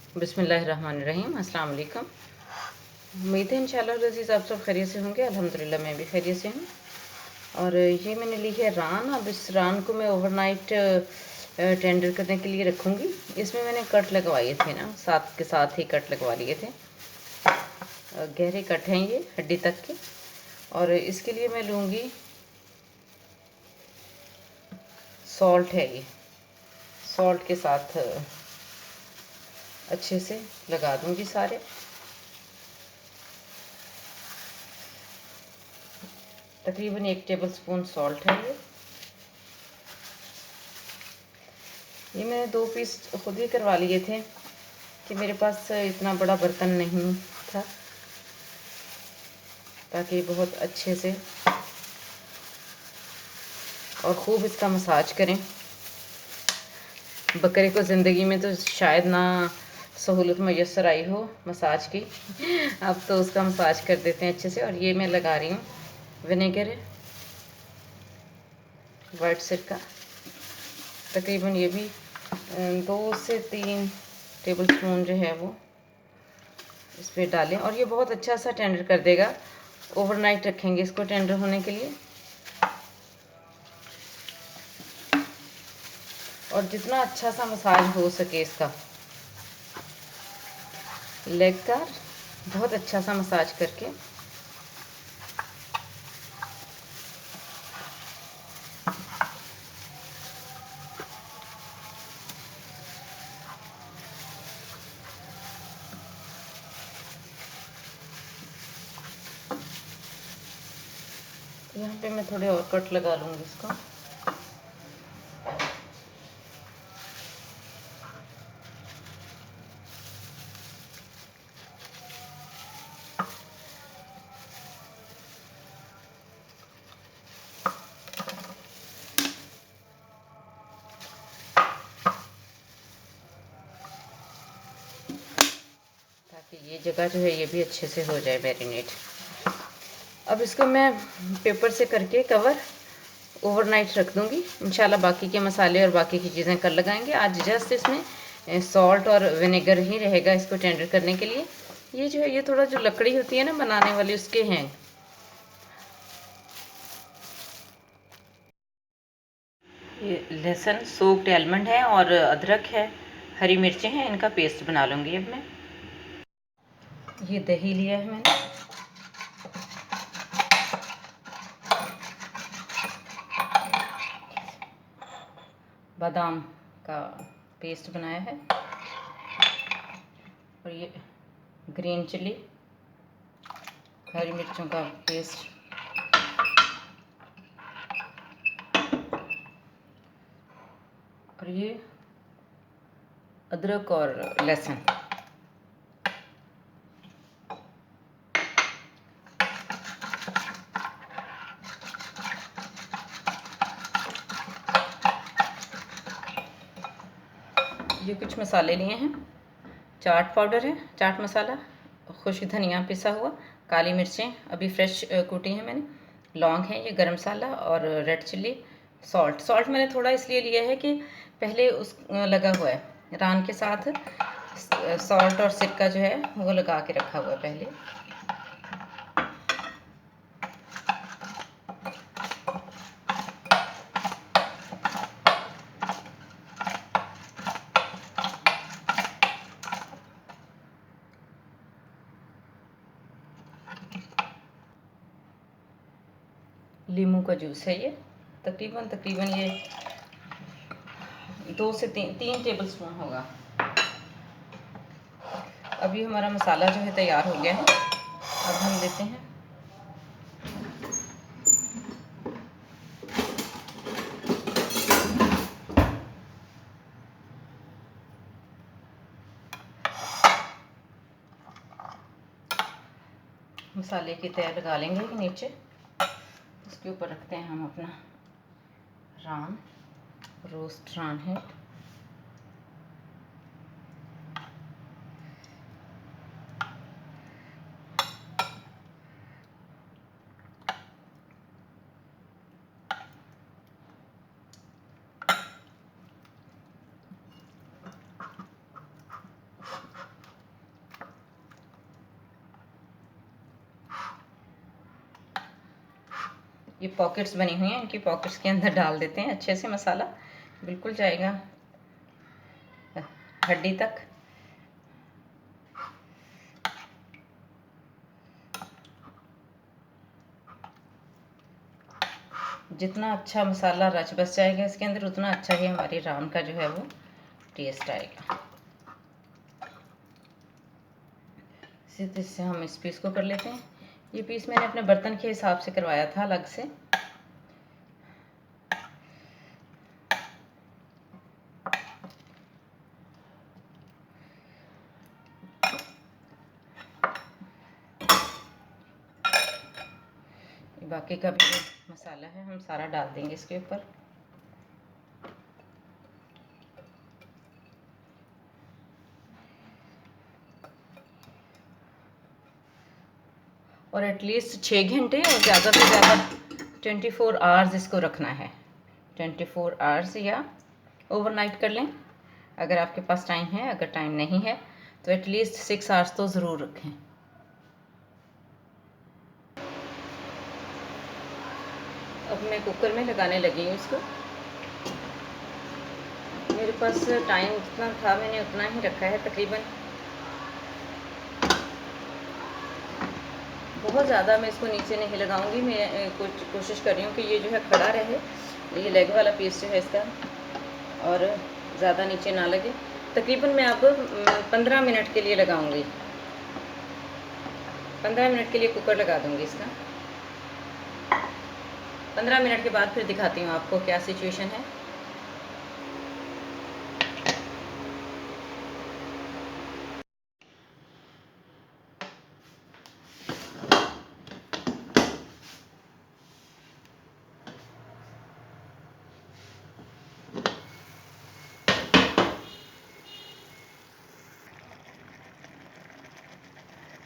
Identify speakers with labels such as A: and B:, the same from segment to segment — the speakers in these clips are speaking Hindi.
A: बिस्मिल्लाहिर्रहमानिर्रहीम। अस्सलाम वालेकुम। उम्मीद है इंशाअल्लाह अज़ीज़ आप सब खैरियत से होंगे। अल्हम्दुलिल्लाह मैं भी खैरियत से हूँ। और ये मैंने ली है रान। अब इस रान को मैं ओवरनाइट टेंडर करने के लिए रखूँगी। इसमें मैंने कट लगवाए थे ना, साथ के साथ ही कट लगवा लिए थे। गहरे कट हैं ये, हड्डी तक के। और इसके लिए मैं लूँगी सॉल्ट है ये। सॉल्ट के साथ अच्छे से लगा दूँगी सारे। तकरीबन 1 टेबल स्पून सॉल्ट है ये मैंने 2 पीस खुद ही करवा लिए थे कि मेरे पास इतना बड़ा बर्तन नहीं था, ताकि बहुत अच्छे से और ख़ूब इसका मसाज करें। बकरे को ज़िंदगी में तो शायद ना सहूलत मैसर आई हो मसाज की, अब तो उसका मसाज कर देते हैं अच्छे से। और ये मैं लगा रही हूँ विनेगर, वाइट सिरका। तकरीबन ये भी 2 से 3 टेबल स्पून जो है वो इस पर डालें। और ये बहुत अच्छा सा टेंडर कर देगा। ओवरनाइट रखेंगे इसको टेंडर होने के लिए। और जितना अच्छा सा मसाज हो सके इसका लेग का, बहुत अच्छा सा मसाज करके यहाँ पे मैं थोड़े और कट लगा लूँगी इसको। ताकि ये जगह जो है ये भी अच्छे से हो जाए मैरिनेट। अब इसको मैं पेपर से करके कवर ओवरनाइट रख दूँगी। इंशाल्लाह बाकी के मसाले और बाकी की चीज़ें कल लगाएंगे। आज जस्ट इसमें सॉल्ट और विनेगर ही रहेगा इसको टेंडर करने के लिए। ये जो है ये थोड़ा जो लकड़ी होती है ना बनाने वाली, उसके हैं। ये लहसुन सोक्ड आलमंड है और अदरक है, हरी मिर्चें हैं, इनका पेस्ट बना लूँगी अब मैं। ये दही लिया है मैंने, बादाम का पेस्ट बनाया है। और ये ग्रीन चिली, हरी मिर्चों का पेस्ट। और ये अदरक और लहसुन। ये कुछ मसाले लिए हैं। चाट पाउडर है, चाट मसाला, खुश्क धनिया पिसा हुआ, काली मिर्चें अभी फ्रेश कूटी हैं मैंने, लौंग है, ये गरम मसाला और रेड चिल्ली। सॉल्ट मैंने थोड़ा इसलिए लिया है कि पहले उस लगा हुआ है रान के साथ, सॉल्ट और सिरका जो है वो लगा के रखा हुआ है पहले। लीमू का जूस है ये, तकरीबन ये 2 से 3 टेबल स्पून होगा। अभी हमारा मसाला जो है तैयार हो गया है। अब हम लेते हैं मसाले की तय लगा लेंगे नीचे। इसके ऊपर रखते हैं हम अपना रान, रोस्ट रान है। ये पॉकेट्स बनी हुई हैं, इनकी पॉकेट्स के अंदर डाल देते हैं अच्छे से। मसाला बिल्कुल जाएगा हड्डी तक। जितना अच्छा मसाला रच बस जाएगा इसके अंदर, उतना अच्छा ही हमारी रान का जो है वो टेस्ट आएगा। इसी तरह से हम इस पीस को कर लेते हैं। ये पीस मैंने अपने बर्तन के हिसाब से करवाया था अलग से। बाकी का भी जो मसाला है हम सारा डाल देंगे इसके ऊपर। और एटलीस्ट 6 घंटे और ज़्यादा से ज़्यादा 24 आवर्स इसको रखना है। 24 आवर्स या ओवरनाइट कर लें अगर आपके पास टाइम है। अगर टाइम नहीं है तो एटलीस्ट 6 आवर्स तो ज़रूर रखें। अब मैं कुकर में लगाने लगी हूँ इसको। मेरे पास टाइम जितना था मैंने उतना ही रखा है तकरीबन। बहुत ज़्यादा मैं इसको नीचे नहीं लगाऊंगी। मैं कोशिश कर रही हूँ कि ये जो है खड़ा रहे, ये लेग वाला पीस जो है इसका, और ज़्यादा नीचे ना लगे। तकरीबन मैं अब 15 मिनट के लिए लगाऊंगी। 15 मिनट के लिए कुकर लगा दूंगी इसका। 15 मिनट के बाद फिर दिखाती हूँ आपको क्या सिचुएशन है।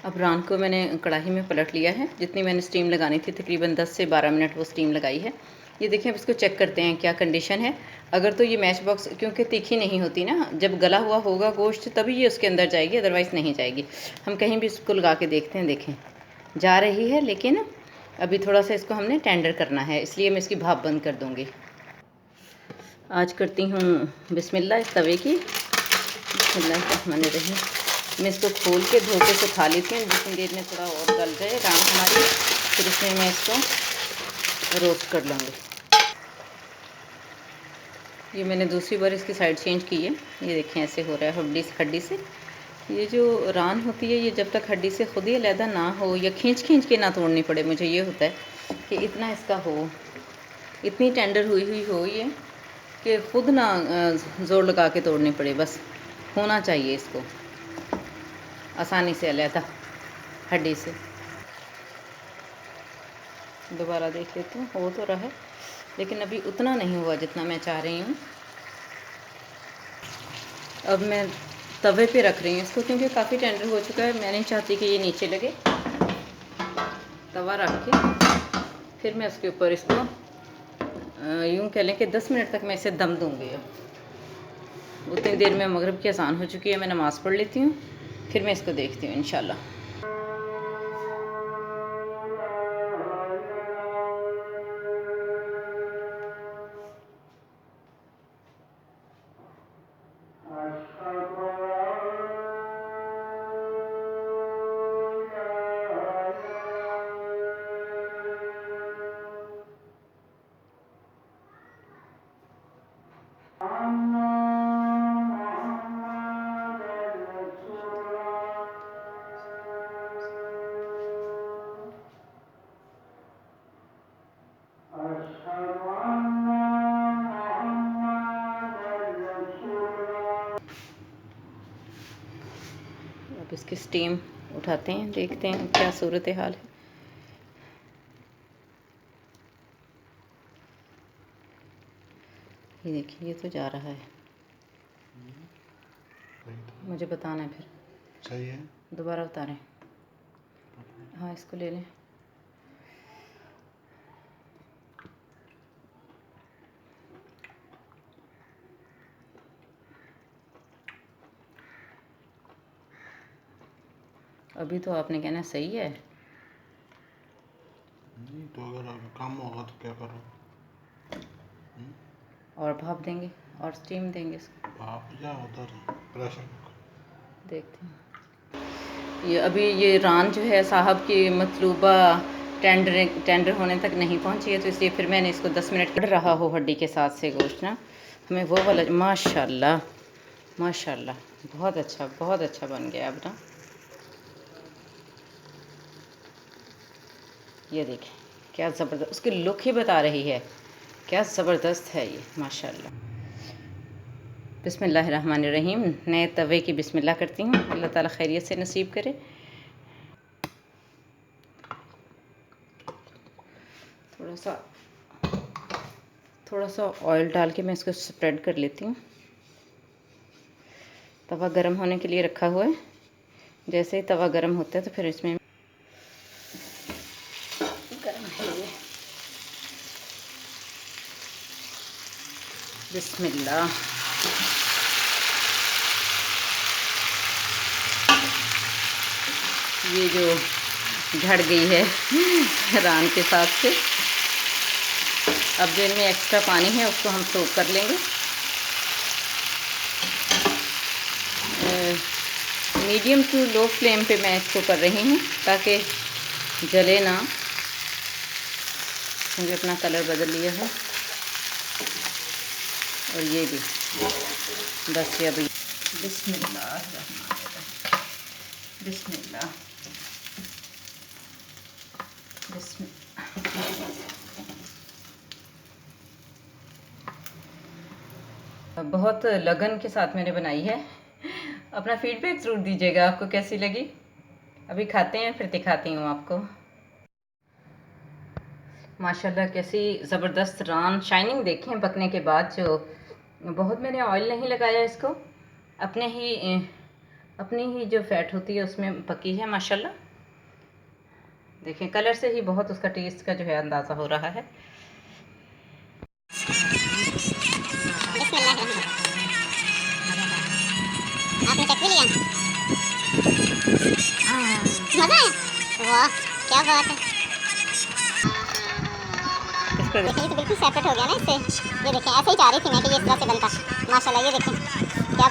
A: अब रान को मैंने कढ़ाई में पलट लिया है। जितनी मैंने स्टीम लगानी थी तकरीबन 10 से 12 मिनट वो स्टीम लगाई है। ये देखिए, अब इसको चेक करते हैं क्या कंडीशन है। अगर तो ये मैच बॉक्स, क्योंकि तीखी नहीं होती ना, जब गला हुआ होगा गोश्त तभी ये उसके अंदर जाएगी, अदरवाइज़ नहीं जाएगी। हम कहीं भी इसको लगा के देखते हैं, देखें जा रही है, लेकिन अभी थोड़ा सा इसको हमने टेंडर करना है, इसलिए मैं इसकी भाप बंद कर दूँगी। आज करती हूँ बिस्मिल्लाह इस तवे की। बिस्मिल्लाहिर्रहमानिर्रहीम। मैं इसको खोल के धो के सुखा लेती हूँ जितनी देर में थोड़ा और गल जाए रान हमारी, फिर इसमें मैं इसको रोस्ट कर लूँगी। ये मैंने दूसरी बार इसकी साइड चेंज की है। ये देखें ऐसे हो रहा है हड्डी से। ये जो रान होती है ये जब तक हड्डी से खुद ही अलहदा ना हो या खींच के ना तोड़नी पड़े, मुझे ये होता है कि इतना इसका हो, इतनी टेंडर हुई हो ये कि खुद ना ज़ोर लगा के तोड़नी पड़े, बस होना चाहिए इसको आसानी से अलहदा हड्डी से। दोबारा देख लेते हैं, हो तो रहा है लेकिन अभी उतना नहीं हुआ जितना मैं चाह रही हूँ। अब मैं तवे पे रख रही हूँ इसको, क्योंकि काफ़ी टेंडर हो चुका है। मैं नहीं चाहती कि ये नीचे लगे। तवा रख के फिर मैं उसके ऊपर इसको यूँ कह लें कि 10 मिनट तक मैं इसे दम दूँगी। अब उतनी देर में मगरिब की अज़ान हो चुकी है, मैं नमाज़ पढ़ लेती हूँ, फिर मैं इसको देखती हूँ इंशाल्लाह। अब इसकी स्टीम उठाते हैं, देखते हैं क्या सूरत हाल है। ये देखिए, ये तो जा रहा है। मुझे बताना है फिर। सही है, दोबारा उतारें। हाँ, इसको ले लें। अभी तो आपने कहना सही है। नहीं तो अगर आप
B: कम होगा तो क्या करूँ?
A: और भाप देंगे और स्टीम देंगे इसको।
B: भाप या उधर प्रेशर कुकर?
A: देखते हैं। ये अभी ये रान जो है साहब की मतलूबा टेंडर होने तक नहीं पहुंची है, तो इसलिए फिर मैंने इसको 10 मिनट कट रहा हो हड्डी के साथ से गोश्त ना, हमें वो वाला माशाल्लाह माशाल्लाह बहुत अच्छा बन गया अब ना। ये देखें क्या ज़बरदस्त, उसकी लुक ही बता रही है क्या ज़बरदस्त है ये माशाल्लाह। बिस्मिल्लाहिर्रहमानिर्रहीम। नए तवे की बिस्मिल्लाह करती हूँ, अल्लाह ताला खैरियत से नसीब करे। थोड़ा सा ऑयल डाल के मैं इसको स्प्रेड कर लेती हूँ। तवा गरम होने के लिए रखा हुआ है, जैसे ही तवा गरम होता है तो फिर इसमें गरम है ये। बिस्मिल्लाह। ये जो झड़ गई है रान के साथ से, अब जो इनमें एक्स्ट्रा पानी है उसको हम सोख कर लेंगे। मीडियम टू लो फ्लेम पे मैं इसको कर रही हूँ ताकि जले ना, क्योंकि अपना कलर बदल लिया है। और ये भी बस ये अभी बिस्मिल्लाह बिस्मिल्लाह बिस्मिल्लाह। बहुत लगन के साथ मैंने बनाई है। अपना फीडबैक ज़रूर दीजिएगा आपको कैसी लगी। अभी खाते हैं फिर दिखाती हूँ आपको। माशाल्लाह कैसी ज़बरदस्त रान शाइनिंग देखें पकने के बाद। जो बहुत मैंने ऑयल नहीं लगाया इसको, अपनी ही जो फैट होती है उसमें पकी है माशाल्लाह। देखें कलर से ही बहुत उसका टेस्ट का जो है अंदाज़ा हो रहा है।
C: आपने चख भी लिया? मज़ा आया? वाह क्या बात है। देखिए ये तो बिल्कुल सेपरेट हो गया ना इससे। ये देखें ऐसे ही चाह रही थी मैं कि ये इस तरह से बनता माशाल्लाह। ये देखें क्या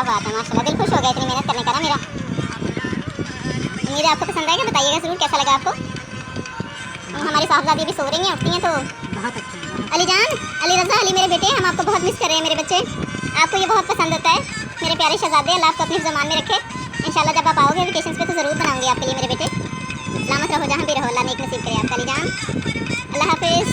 C: बात है माशाल्लाह। दिल खुश हो गया इतनी मेहनत करने का ना मेरा। उम्मीद है आपको पसंद आएगा, बताइएगा ज़रूर कैसा लगा आपको। हमारी साहबजादी अभी सो रही हैं, उठती हैं तो बहुत अच्छी। अली जान, अली रज़ा, अली मेरे बेटे, हम आपको बहुत मिस कर रहे हैं मेरे बच्चे। आपको ये बहुत पसंद होता है मेरे प्यारे शहजादे। अल्लाह आपको अपने ज़मान में रखे। इंशाल्लाह जब आप आओगे वेकेशन पे तो ज़रूर बनाऊंगी आपके लिए मेरे बेटे। सलामत रहो जहाँ भी रहो, अल्लाह नेक नसीब करे आपका। अली जान अल्लाह हाफिज़।